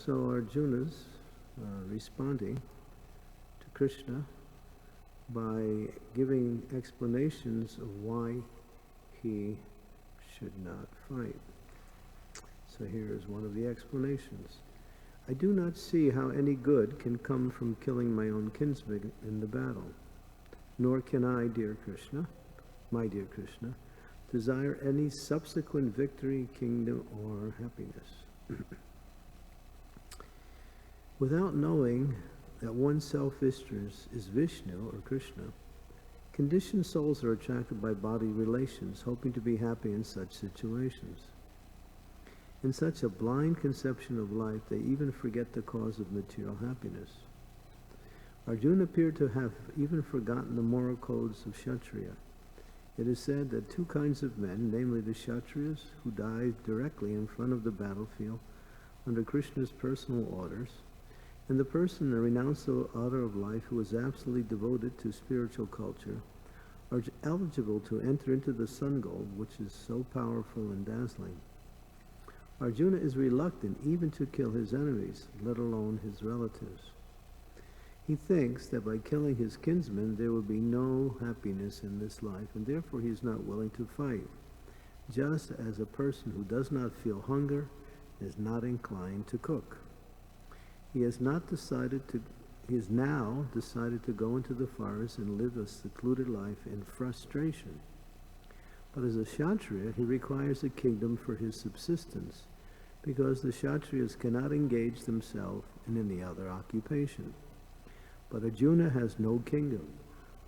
so Arjuna's responding to Krishna by giving explanations of why he should not fight. So here is one of the explanations. I do not see how any good can come from killing my own kinsman in the battle, nor can I, dear Krishna, my dear Krishna, desire any subsequent victory, kingdom, or happiness. Without knowing that one's self-interest is Vishnu or Krishna, conditioned souls are attracted by body relations, hoping to be happy in such situations. In such a blind conception of life, they even forget the cause of material happiness. Arjuna appeared to have even forgotten the moral codes of Kshatriya. It is said that two kinds of men, namely the Kshatriyas who died directly in front of the battlefield under Krishna's personal orders, and the person, the renounced order of life who was absolutely devoted to spiritual culture, are eligible to enter into the sun gold, which is so powerful and dazzling. Arjuna is reluctant even to kill his enemies, let alone his relatives. He thinks that by killing his kinsmen there will be no happiness in this life, and therefore he is not willing to fight, just as a person who does not feel hunger is not inclined to cook. He has now decided to go into the forest and live a secluded life in frustration. But as a Kshatriya, he requires a kingdom for his subsistence, because the Kshatriyas cannot engage themselves in any other occupation. But Arjuna has no kingdom.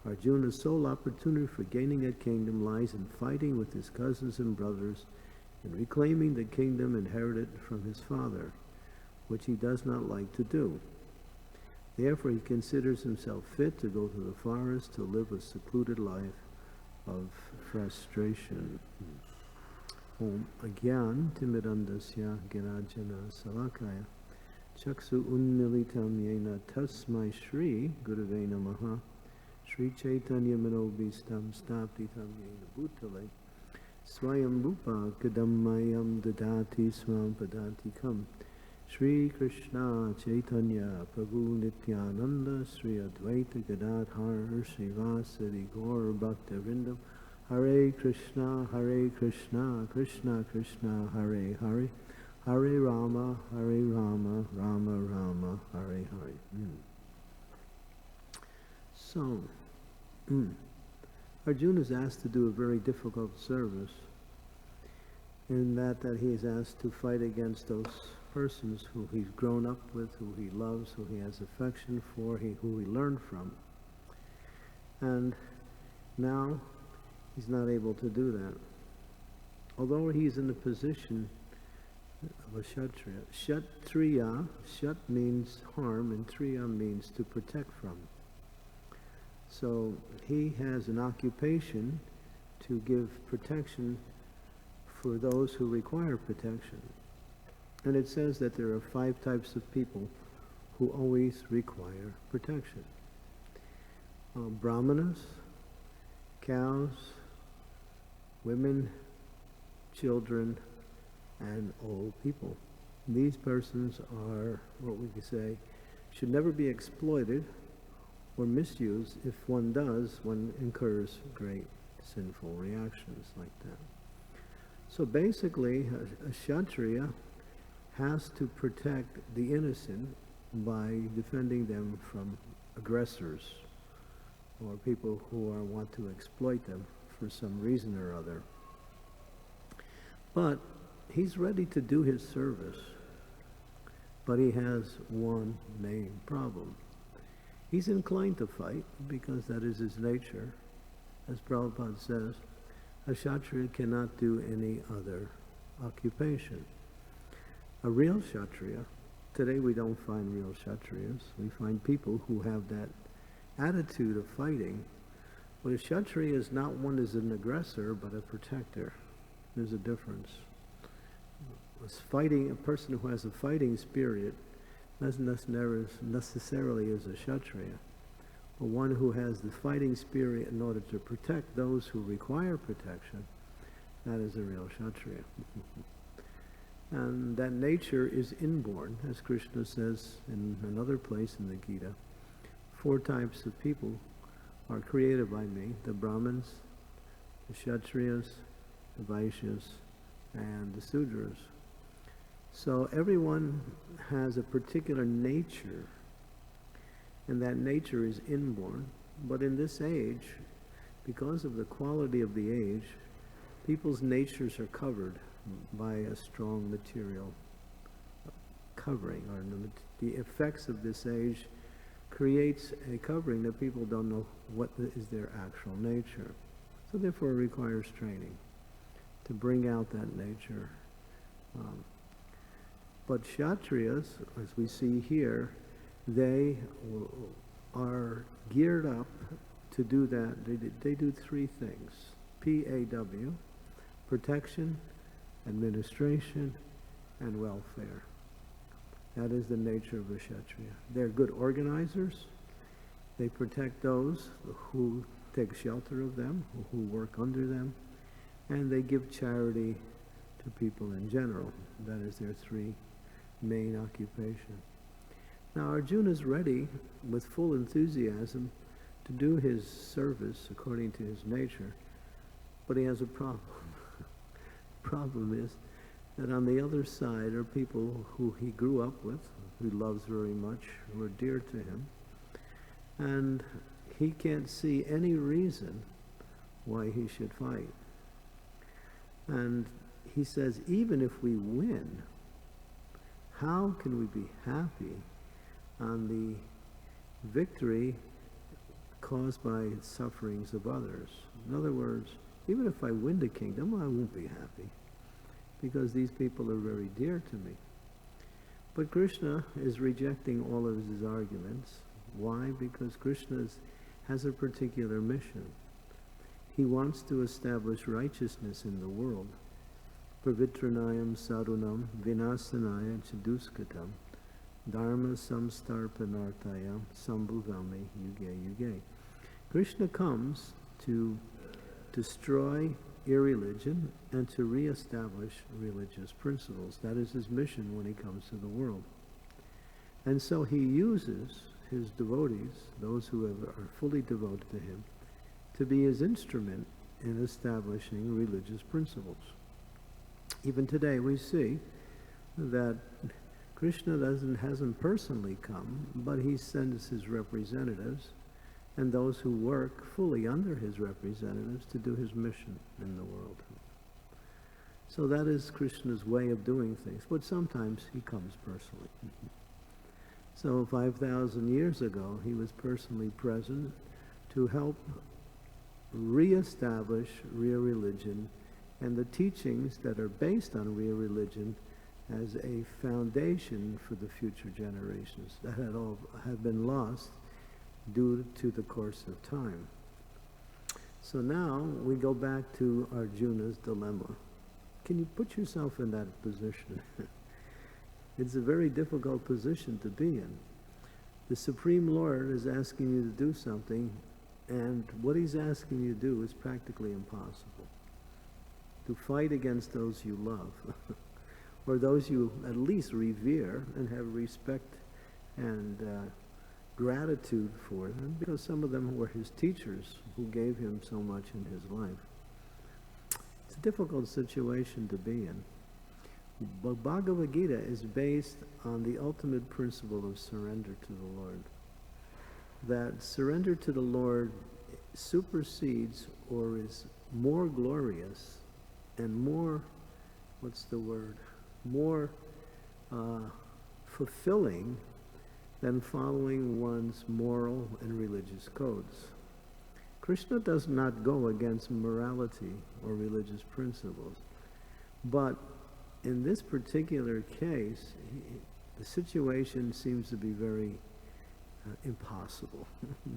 Arjuna's sole opportunity for gaining a kingdom lies in fighting with his cousins and brothers and reclaiming the kingdom inherited from his father, which he does not like to do. Therefore, he considers himself fit to go to the forest to live a secluded life of frustration. Om Agyan Timidandasya Girajana Salakaya Chaksu Unmilitam Yena Tasmai Shri Gurave Namaha Shri Chaitanya Manobhistam Staptitam Yena Bhutale Swayam Rupa Kadammayam Dadati Swam Padantikam Shri Krishna Chaitanya Prabhu Nityananda Sri Advaita Gadadhar Srivasari Gaur Bhaktivinoda Hare Krishna Krishna Krishna Hare Hare Hare Rama Rama Rama Hare Hare. So, Arjuna is asked to do a very difficult service, in that he is asked to fight against those persons who he's grown up with, who he loves, who he has affection for, who he learned from. And now he's not able to do that. Although he's in the position of a Kshatriya. Kshatriya, Kshat means harm and Triya means to protect from. So he has an occupation to give protection for those who require protection. And it says that there are 5 types of people who always require protection. Brahmanas, cows, women, children, and old people. These persons are, what we could say, should never be exploited or misused. If one does, one incurs great sinful reactions like that. So basically, a Kshatriya has to protect the innocent by defending them from aggressors or people who want to exploit them for some reason or other. But he's ready to do his service, but he has one main problem. He's inclined to fight because that is his nature. As Prabhupada says, a Kshatriya cannot do any other occupation. A real Kshatriya, today we don't find real Kshatriyas, we find people who have that attitude of fighting. But a Kshatriya is not one as an aggressor, but a protector. There's a difference. A person who has a fighting spirit doesn't necessarily is a Kshatriya, but one who has the fighting spirit in order to protect those who require protection, that is a real Kshatriya. And that nature is inborn, as Krishna says in another place in the Gita. 4 types of people are created by me: the Brahmins, the Kshatriyas, the Vaishyas, and the Sudras. So everyone has a particular nature, and that nature is inborn. But in this age, because of the quality of the age, people's natures are covered by a strong material covering, or the effects of this age creates a covering that people don't know what is their actual nature. So therefore it requires training to bring out that nature. But Kshatriyas, as we see here, they are geared up to do that. They do 3 things: PAW, protection, administration, and welfare. That is the nature of a Kshatriya. They're good organizers. They protect those who take shelter of them, who work under them, and they give charity to people in general. That is their 3 main occupations. Now Arjuna is ready with full enthusiasm to do his service according to his nature, but he has a problem. The problem is that on the other side are people who he grew up with, who he loves very much, who are dear to him, and he can't see any reason why he should fight. And he says, even if we win, how can we be happy on the victory caused by sufferings of others? In other words, even if I win the kingdom, I won't be happy, because these people are very dear to me. But Krishna is rejecting all of his arguments. Why? Because Krishna has a particular mission. He wants to establish righteousness in the world. Pavitranayam sarunam vinasanaya chaduskatam dharma samstarpanartayam sambhuvami yuge yuge. Krishna comes to destroy irreligion and to re-establish religious principles. That is his mission when he comes to the world. And so he uses his devotees, those who are fully devoted to him, to be his instrument in establishing religious principles. Even today we see that Krishna hasn't personally come, but he sends his representatives and those who work fully under his representatives to do his mission in the world. So that is Krishna's way of doing things, but sometimes he comes personally. So 5,000 years ago, he was personally present to help re-establish real religion and the teachings that are based on real religion as a foundation for the future generations that had been lost due to the course of time. So now we go back to Arjuna's dilemma. Can you put yourself in that position? It's a very difficult position to be in. The Supreme Lord is asking you to do something, and what he's asking you to do is practically impossible. To fight against those you love, or those you at least revere and have respect and gratitude for them, because some of them were his teachers who gave him so much in his life. It's a difficult situation to be in. But Bhagavad Gita is based on the ultimate principle of surrender to the Lord. That surrender to the Lord supersedes or is more glorious and more, more fulfilling than following one's moral and religious codes. Krishna does not go against morality or religious principles, but in this particular case, the situation seems to be very impossible.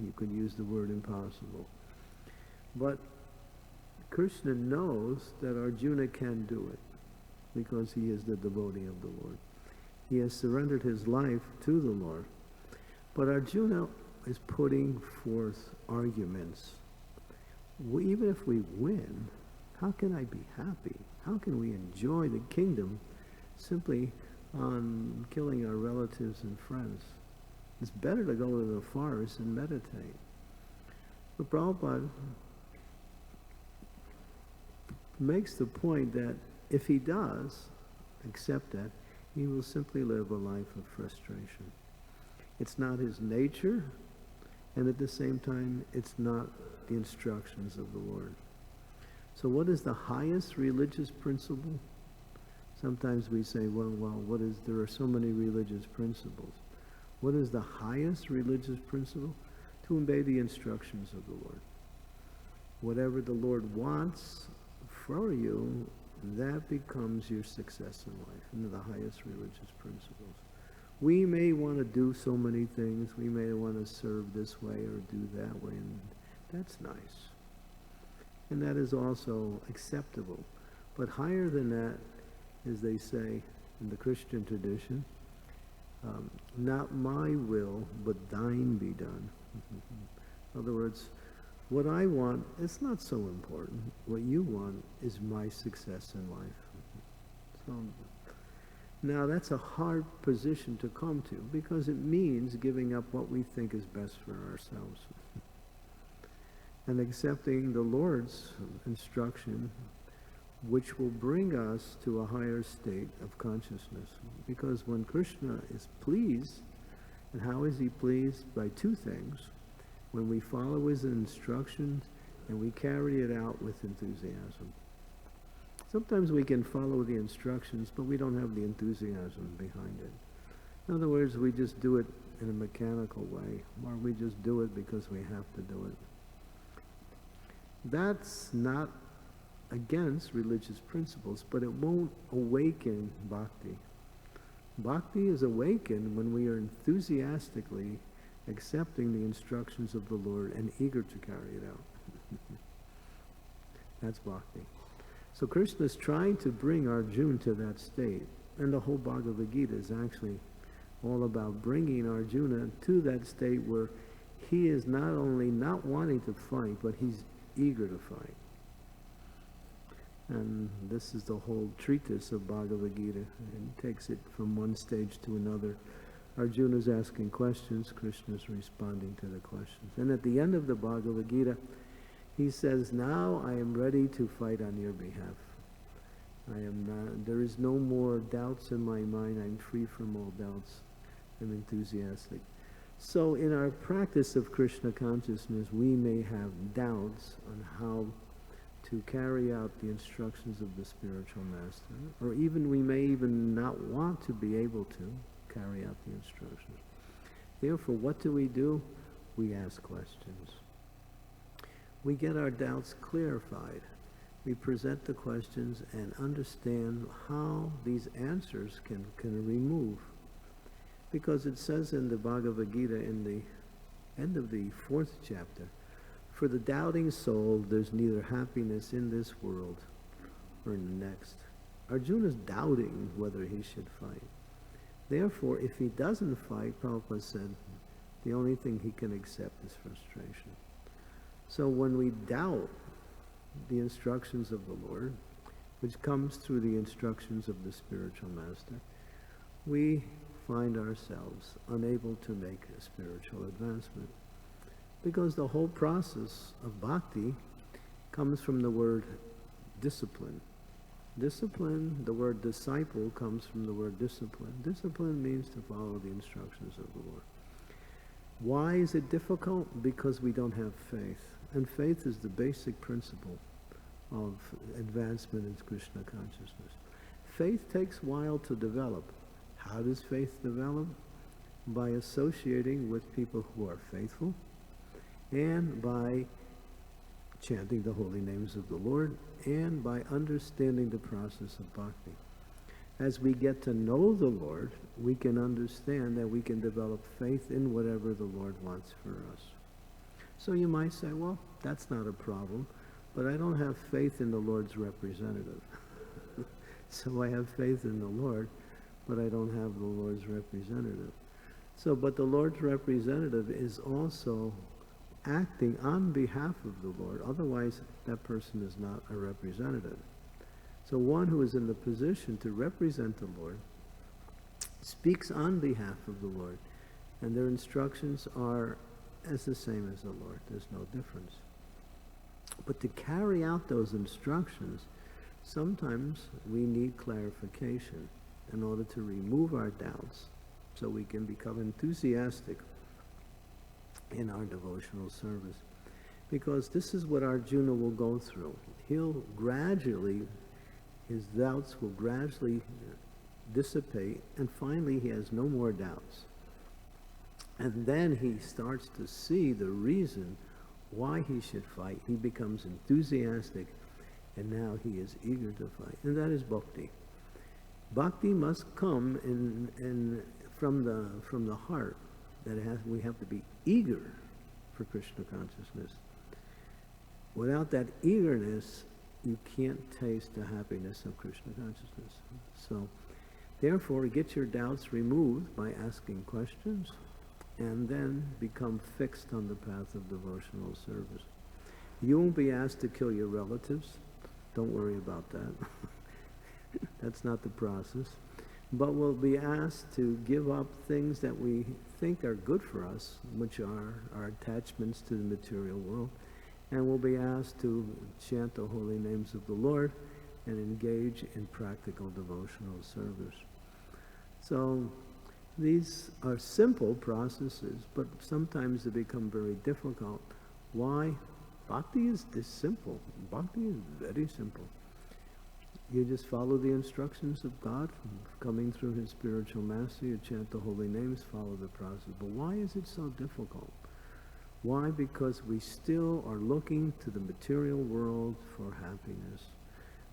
You could use the word impossible. But Krishna knows that Arjuna can do it because he is the devotee of the Lord. He has surrendered his life to the Lord. But Arjuna is putting forth arguments. Even if we win, how can I be happy? How can we enjoy the kingdom simply on killing our relatives and friends. It's better to go to the forest and meditate. But Prabhupada makes the point that if he does accept that, he will simply live a life of frustration. It's not his nature, and at the same time, it's not the instructions of the Lord. So what is the highest religious principle? Sometimes we say, well, there are so many religious principles. What is the highest religious principle? To obey the instructions of the Lord. Whatever the Lord wants for you, that becomes your success in life, and the highest religious principles. We may want to do so many things. We may want to serve this way or do that way, and that's nice. And that is also acceptable. But higher than that, as they say in the Christian tradition, not my will, but thine be done. In other words, what I want is not so important. What you want is my success in life. So, now that's a hard position to come to, because it means giving up what we think is best for ourselves and accepting the Lord's instruction, which will bring us to a higher state of consciousness. Because when Krishna is pleased, and how is he pleased? By two things. When we follow his instructions and we carry it out with enthusiasm. Sometimes we can follow the instructions, but we don't have the enthusiasm behind it. In other words, we just do it in a mechanical way, or we just do it because we have to do it. That's not against religious principles, but it won't awaken bhakti. Bhakti is awakened when we are enthusiastically accepting the instructions of the Lord and eager to carry it out. That's bhakti. So Krishna is trying to bring Arjuna to that state, and the whole Bhagavad Gita is actually all about bringing Arjuna to that state where he is not only not wanting to fight, but he's eager to fight. And this is the whole treatise of Bhagavad Gita. It takes it from one stage to another. Arjuna is asking questions, Krishna is responding to the questions. And at the end of the Bhagavad Gita, he says, now I am ready to fight on your behalf. There is no more doubts in my mind. I'm free from all doubts. I'm enthusiastic. So in our practice of Krishna consciousness, we may have doubts on how to carry out the instructions of the spiritual master, or even we may even not want to be able to carry out the instructions. Therefore, what do? We ask questions. We get our doubts clarified. We present the questions and understand how these answers can remove. Because it says in the Bhagavad Gita in the end of the 4th chapter, for the doubting soul, there's neither happiness in this world or in the next. Arjuna is doubting whether he should fight. Therefore, if he doesn't fight, Prabhupada said, the only thing he can accept is frustration. So when we doubt the instructions of the Lord, which comes through the instructions of the spiritual master, we find ourselves unable to make a spiritual advancement. Because the whole process of bhakti comes from the word discipline. Discipline, the word disciple, comes from the word discipline. Discipline means to follow the instructions of the Lord. Why is it difficult? Because we don't have faith. And faith is the basic principle of advancement in Krishna consciousness. Faith takes a while to develop. How does faith develop? By associating with people who are faithful, and by chanting the holy names of the Lord, and by understanding the process of bhakti. As we get to know the Lord, we can understand that we can develop faith in whatever the Lord wants for us. So you might say, well, that's not a problem, but I don't have faith in the Lord's representative. So I have faith in the Lord, but I don't have the Lord's representative. So, but the Lord's representative is also acting on behalf of the Lord. Otherwise, that person is not a representative. So one who is in the position to represent the Lord speaks on behalf of the Lord, and their instructions are as the same as the Lord. There's no difference. But to carry out those instructions, sometimes we need clarification in order to remove our doubts so we can become enthusiastic in our devotional service. Because this is what Arjuna will go through. His doubts will gradually dissipate, and finally he has no more doubts. And then he starts to see the reason why he should fight. He becomes enthusiastic, and now he is eager to fight. And that is bhakti. Bhakti must come from the heart. We have to be eager for Krishna consciousness. Without that eagerness, you can't taste the happiness of Krishna consciousness. So, therefore, get your doubts removed by asking questions, and then become fixed on the path of devotional service. You won't be asked to kill your relatives. Don't worry about that. That's not the process. But we'll be asked to give up things that we think are good for us, which are our attachments to the material world. And we'll be asked to chant the holy names of the Lord and engage in practical devotional service. So these are simple processes, but sometimes they become very difficult. Why? Bhakti is this simple. Bhakti is very simple. You just follow the instructions of God, coming through His spiritual master. You chant the holy names, follow the process. But why is it so difficult? Why? Because we still are looking to the material world for happiness.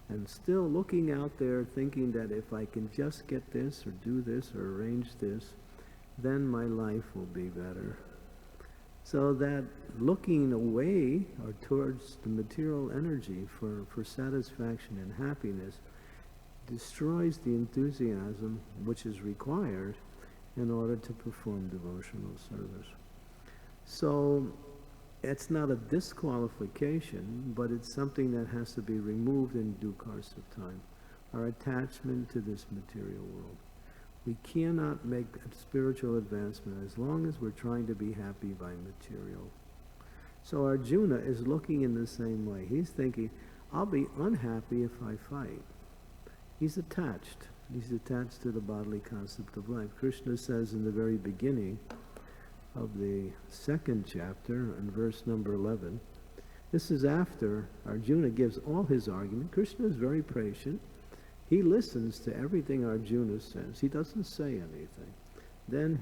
And still looking out there thinking that if I can just get this or do this or arrange this, then my life will be better. So that looking away or towards the material energy for satisfaction and happiness destroys the enthusiasm which is required in order to perform devotional service. So it's not a disqualification, but it's something that has to be removed in due course of time. Our attachment to this material world. We cannot make a spiritual advancement as long as we're trying to be happy by material. So Arjuna is looking in the same way. He's thinking, I'll be unhappy if I fight. He's attached. He's attached to the bodily concept of life. Krishna says in the very beginning of the 2nd chapter, in verse number 11, this is after Arjuna gives all his argument. Krishna is very patient. He listens to everything Arjuna says. He doesn't say anything. Then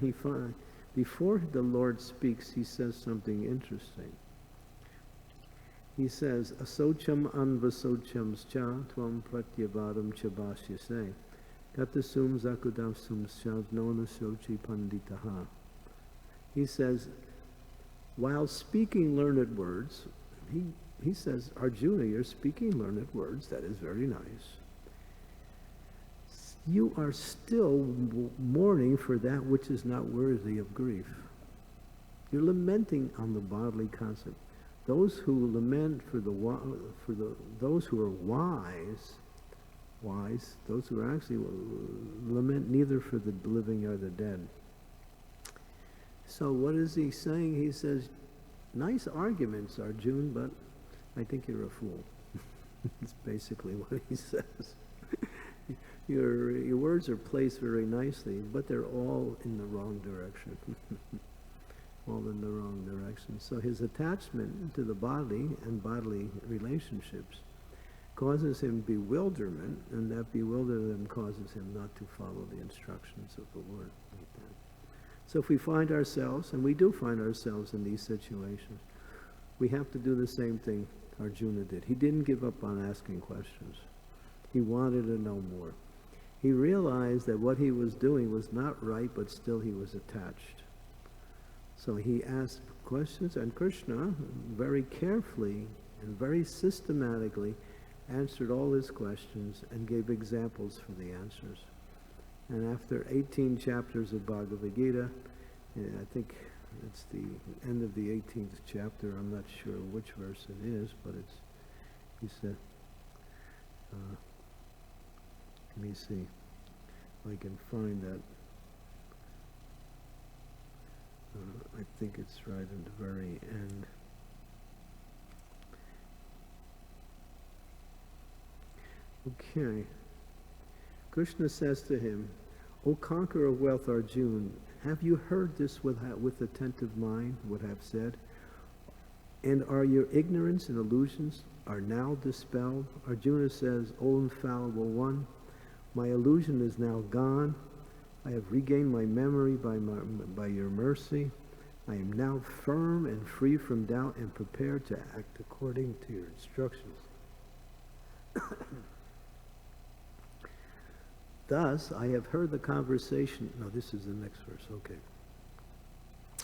before the Lord speaks, he says something interesting. He says, Asocham anvasocham scha tvam pratyavadam chabashyase katasum zakudavsum shavnona sochi panditaha. He says, while speaking learned words, he says, Arjuna, you're speaking learned words. That is very nice. You are still mourning for that which is not worthy of grief. You're lamenting on the bodily concept. Those who lament those who are wise, those who are actually lament neither for the living or the dead. So what is he saying? He says, nice arguments, Arjuna, but I think you're a fool. That's basically what he says. Your words are placed very nicely, but they're all in the wrong direction. All in the wrong direction. So his attachment to the body and bodily relationships causes him bewilderment, and that bewilderment causes him not to follow the instructions of the Lord. Like that. So if we find ourselves, and we do find ourselves in these situations, we have to do the same thing Arjuna did. He didn't give up on asking questions. He wanted to know more. He realized that what he was doing was not right, but still he was attached. So he asked questions, and Krishna very carefully and very systematically answered all his questions and gave examples for the answers. And after 18 chapters of Bhagavad Gita, I think it's the end of the 18th chapter, I'm not sure which verse it is, but he said, Let me see if I can find that. I think it's right at the very end. Okay. Krishna says to him, O conqueror of wealth, Arjuna, have you heard this with attentive mind, what I have said? And are your ignorance and illusions are now dispelled? Arjuna says, O infallible one, my illusion is now gone. I have regained my memory by your mercy. I am now firm and free from doubt and prepared to act according to your instructions. Thus, I have heard the conversation. No, this is the next verse. Okay.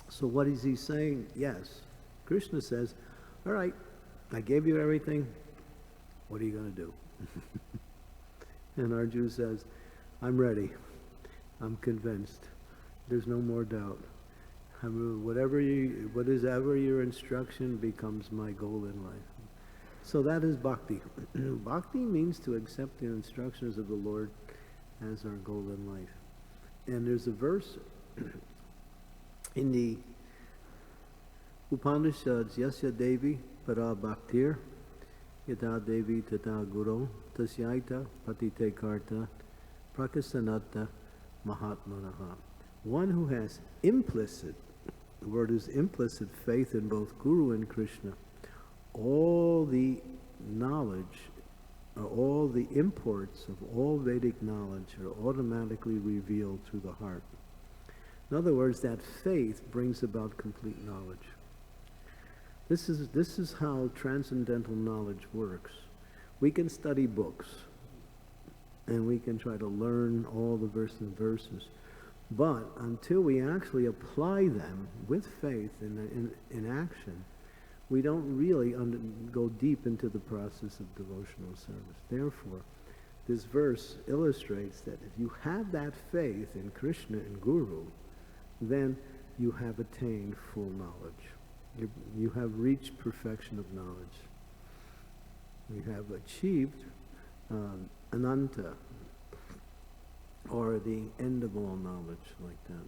So what is he saying? Yes. Krishna says, all right, I gave you everything. What are you going to do? And Arjuna says, I'm ready. I'm convinced. There's no more doubt. Whatever your instruction becomes my goal in life. So that is bhakti. Bhakti means to accept the instructions of the Lord as our goal in life. And there's a verse in the Upanishads, Yasya Devi Para Bhaktir, Yata Devi Tata Guru, Tasyaita Patite Karta, Prakasanata Mahatmanaha. One who has implicit, the word is implicit, faith in both Guru and Krishna, all the knowledge, all the imports of all Vedic knowledge are automatically revealed through the heart. In other words, that faith brings about complete knowledge. This is how transcendental knowledge works. We can study books, and we can try to learn all the verses. But until we actually apply them with faith in action, we don't really go deep into the process of devotional service. Therefore, this verse illustrates that if you have that faith in Krishna and Guru, then you have attained full knowledge. You have reached perfection of knowledge. You have achieved ananta, or the end of all knowledge, like that.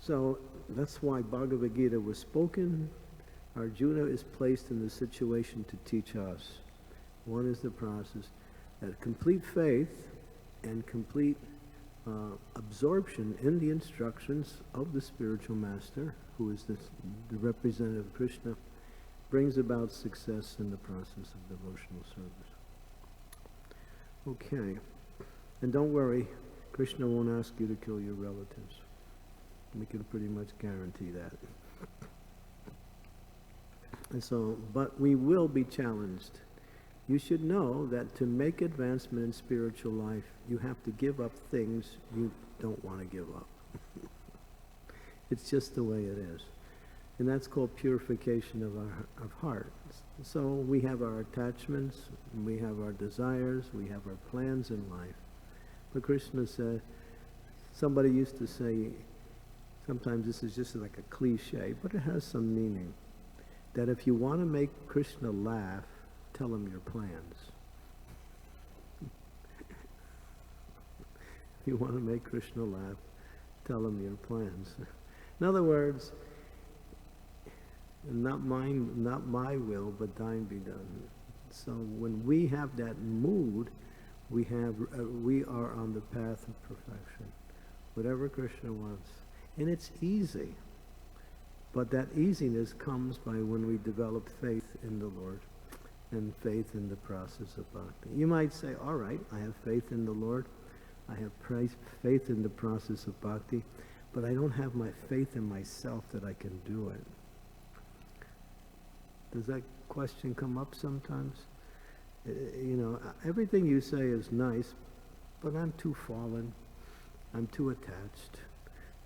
So that's why Bhagavad Gita was spoken. Arjuna is placed in the situation to teach us. One is the process that complete faith and complete absorption in the instructions of the spiritual master, who is the representative of Krishna, brings about success in the process of devotional service. Okay. And don't worry, Krishna won't ask you to kill your relatives. We can pretty much guarantee that. And so, but we will be challenged. You should know that to make advancement in spiritual life, you have to give up things you don't want to give up. It's just the way it is. And that's called purification of heart. So we have our attachments, we have our desires, we have our plans in life. But Krishna said, somebody used to say, sometimes this is just like a cliche, but it has some meaning, that if you want to make Krishna laugh, tell him your plans. If you want to make Krishna laugh, tell him your plans. In other words, not my will, but thine be done. So when we have that mood, we are on the path of perfection. Whatever Krishna wants. And it's easy. But that easiness comes by when we develop faith in the Lord and faith in the process of bhakti. You might say, all right, I have faith in the Lord. I have faith in the process of bhakti, but I don't have my faith in myself that I can do it. Does that question come up sometimes? You know, everything you say is nice, but I'm too fallen. I'm too attached.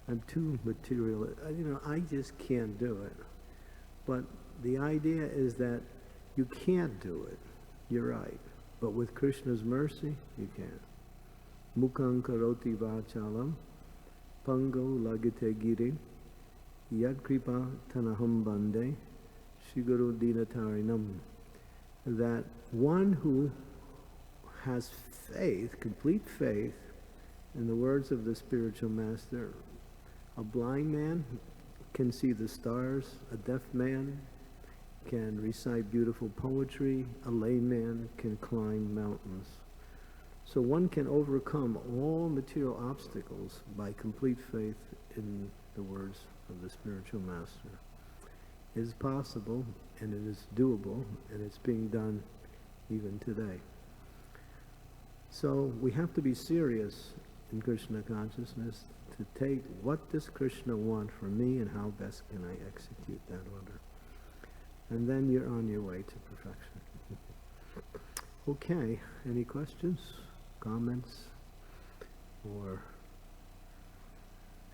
I'm too material. You know, I just can't do it. But the idea is that you can't do it. You're right. But with Krishna's mercy, you can. Mukham karoti vachalam, pango lagite giri, yad kripa tanaham bande, shiguru dinatarinam. That one who has faith, complete faith, in the words of the spiritual master, a blind man can see the stars, a deaf man can recite beautiful poetry, a layman can climb mountains. So one can overcome all material obstacles by complete faith in the words of the spiritual master. It is possible, and it is doable, and it's being done even today. So we have to be serious in Krishna consciousness to take what does Krishna want from me and how best can I execute that order. And then you're on your way to perfection. Okay, any questions, comments, or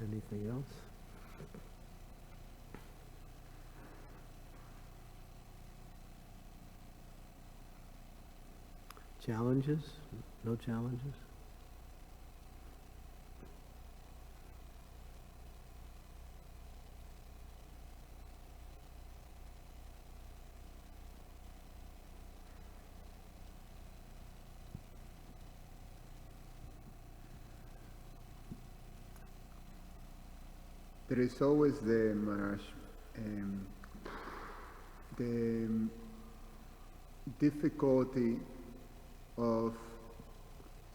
anything else? Challenges? No challenges? There is always the difficulty of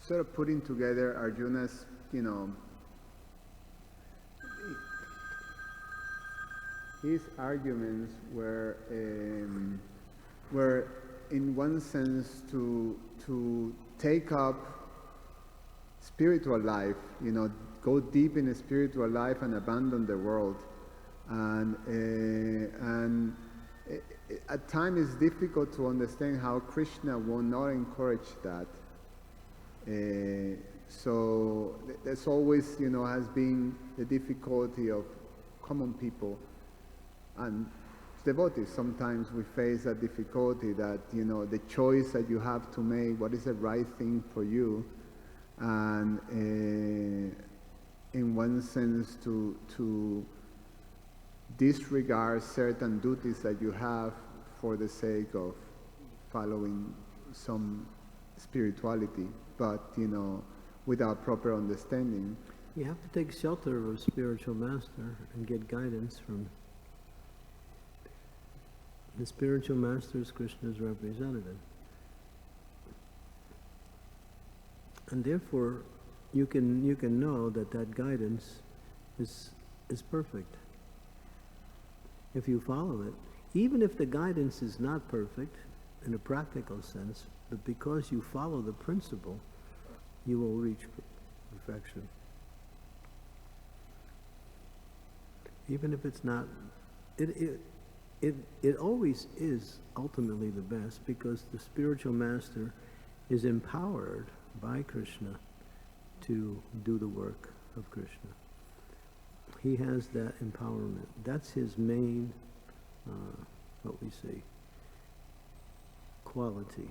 sort of putting together Arjuna's, his arguments were in one sense to take up spiritual life, go deep in a spiritual life and abandon the world. And at times it's difficult to understand how Krishna will not encourage that. So there's always, has been the difficulty of common people and devotees. Sometimes we face that difficulty that, the choice that you have to make, what is the right thing for you, and in one sense to disregard certain duties that you have for the sake of following some spirituality, but without proper understanding. You have to take shelter of a spiritual master and get guidance from the spiritual master is Krishna's representative. And therefore you can know that guidance is perfect if you follow it, even if the guidance is not perfect in a practical sense, but because you follow the principle, you will reach perfection. Even if it's not, it always is ultimately the best, because the spiritual master is empowered by Krishna to do the work of Krishna. He has that empowerment. That's his main, what we say, quality.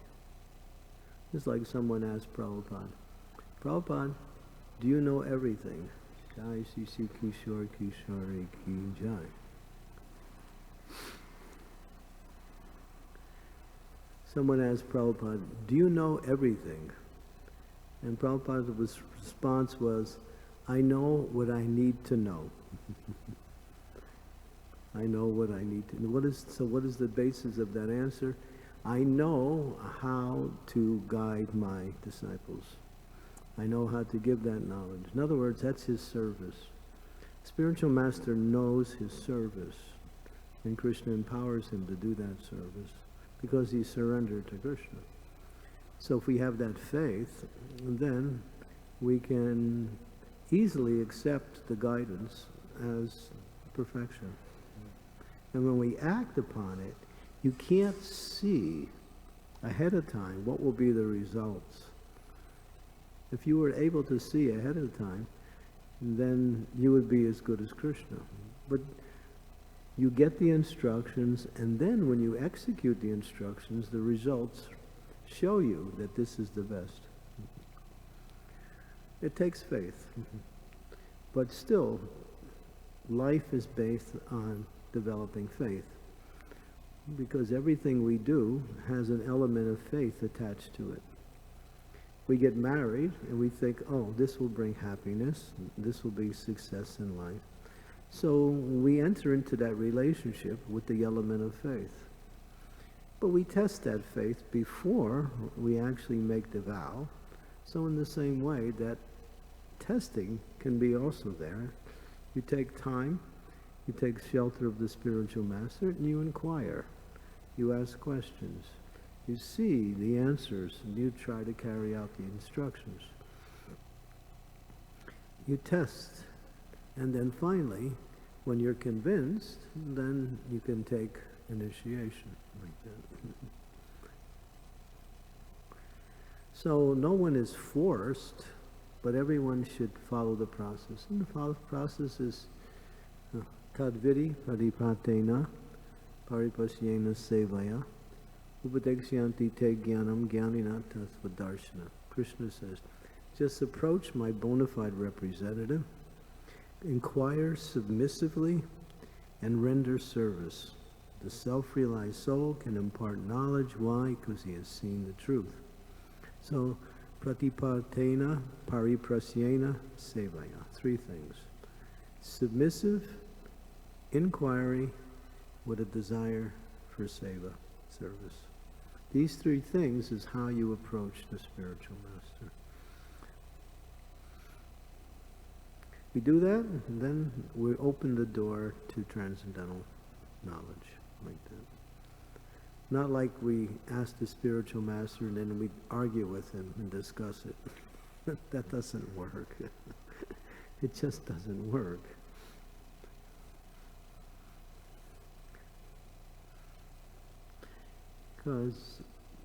It's like someone asked Prabhupada, Prabhupada, do you know everything? Jai Sisi Kishore Kishore Ki Jai. Someone asked Prabhupada, do you know everything? And Prabhupada's response was, I know what I need to know. I know what I need to know. What is the basis of that answer? I know how to guide my disciples. I know how to give that knowledge. In other words, that's his service. Spiritual master knows his service, and Krishna empowers him to do that service because he's surrendered to Krishna. So if we have that faith, then we can easily accept the guidance as perfection. And when we act upon it, you can't see ahead of time what will be the results. If you were able to see ahead of time, then you would be as good as Krishna. But you get the instructions, and then when you execute the instructions, the results show you that this is the best. It takes faith. But still, life is based on developing faith, because everything we do has an element of faith attached to it. We get married and we think, oh, this will bring happiness, this will be success in life. So we enter into that relationship with the element of faith. But we test that faith before we actually make the vow. So in the same way, that testing can be also there. You take time, you take shelter of the spiritual master, and you inquire. You ask questions. You see the answers, and you try to carry out the instructions. You test, and then finally, when you're convinced, then you can take initiation like that. So no one is forced, but everyone should follow the process. And the process is tadvidi pradipatena paripasyena sevaya upadeksyanti te jnanam jnanina tasvadarshana. Krishna says, just approach my bona fide representative, inquire submissively, and render service. The self-realized soul can impart knowledge. Why? Because he has seen the truth. So, pratipatena, pariprasyena, sevaya. 3 things. Submissive, inquiry, with a desire for seva, service. These 3 things is how you approach the spiritual master. We do that, and then we open the door to transcendental knowledge, like that. Not like we ask the spiritual master and then we argue with him and discuss it. That doesn't work. It just doesn't work. Because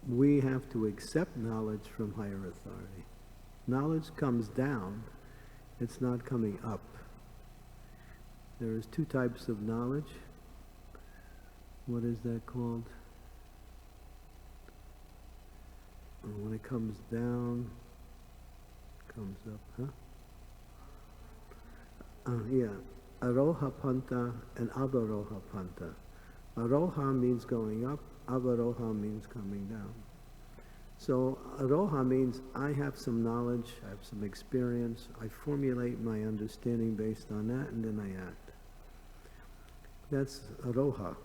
we have to accept knowledge from higher authority. Knowledge comes down, it's not coming up. There is 2 types of knowledge. What is that called? When it comes down, comes up, yeah. Aroha panta and avaroha panta. Aroha means going up, avaroha means coming down. So aroha means I have some knowledge, I have some experience, I formulate my understanding based on that, and then I act. That's aroha.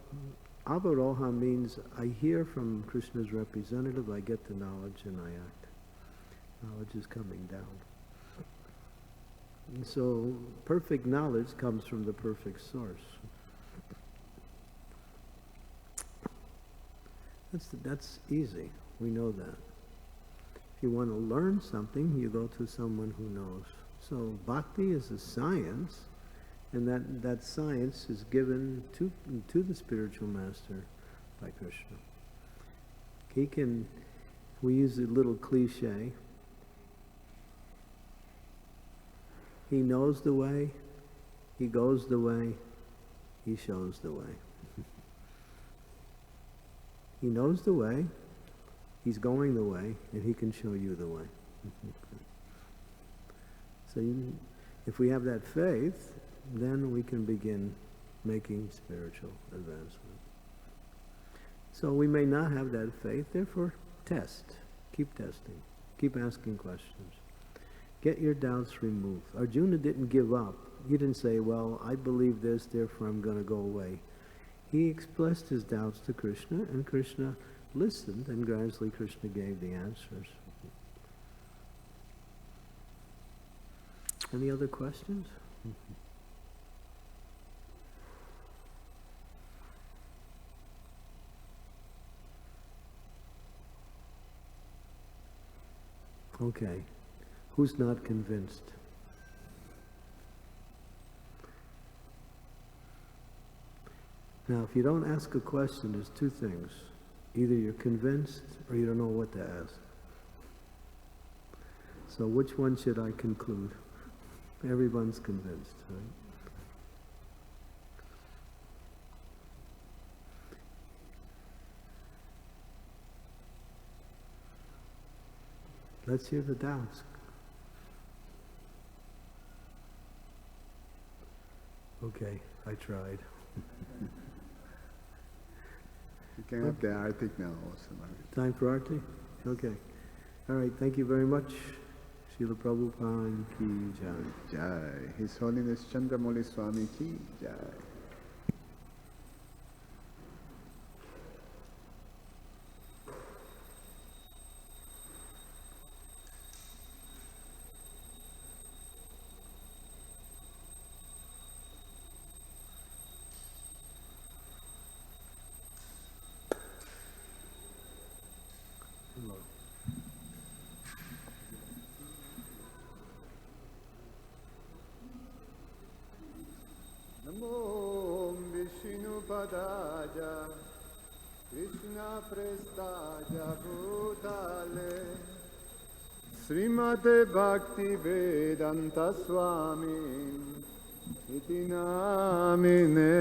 Avaroha means I hear from Krishna's representative, I get the knowledge, and I act. Knowledge is coming down. And so perfect knowledge comes from the perfect source. That's easy. We know that. If you want to learn something, you go to someone who knows. So bhakti is a science, and that science is given to the spiritual master by Krishna. We use a little cliche. He knows the way, he goes the way, he shows the way. He knows the way, he's going the way, and he can show you the way. So if we have that faith, then we can begin making spiritual advancement. So we may not have that faith, therefore test. Keep testing. Keep asking questions. Get your doubts removed. Arjuna didn't give up. He didn't say, well, I believe this, therefore I'm going to go away. He expressed his doubts to Krishna, and Krishna listened, and gradually Krishna gave the answers. Any other questions? Okay. Who's not convinced? Now, if you don't ask a question, there's 2 things. Either you're convinced or you don't know what to ask. So which one should I conclude? Everyone's convinced, right? Let's hear the doubts. Okay, I tried. You can have the Arctic now also. Time for Arti? Okay. All right, thank you very much. Srila Prabhupada ki jai. Jai. His Holiness Candramauli Swami ki jai. Hello. Namo Vishnu Padaya Krishna Prestaya Bhutale Srimate Bhakti Vedanta Swami Iti Namine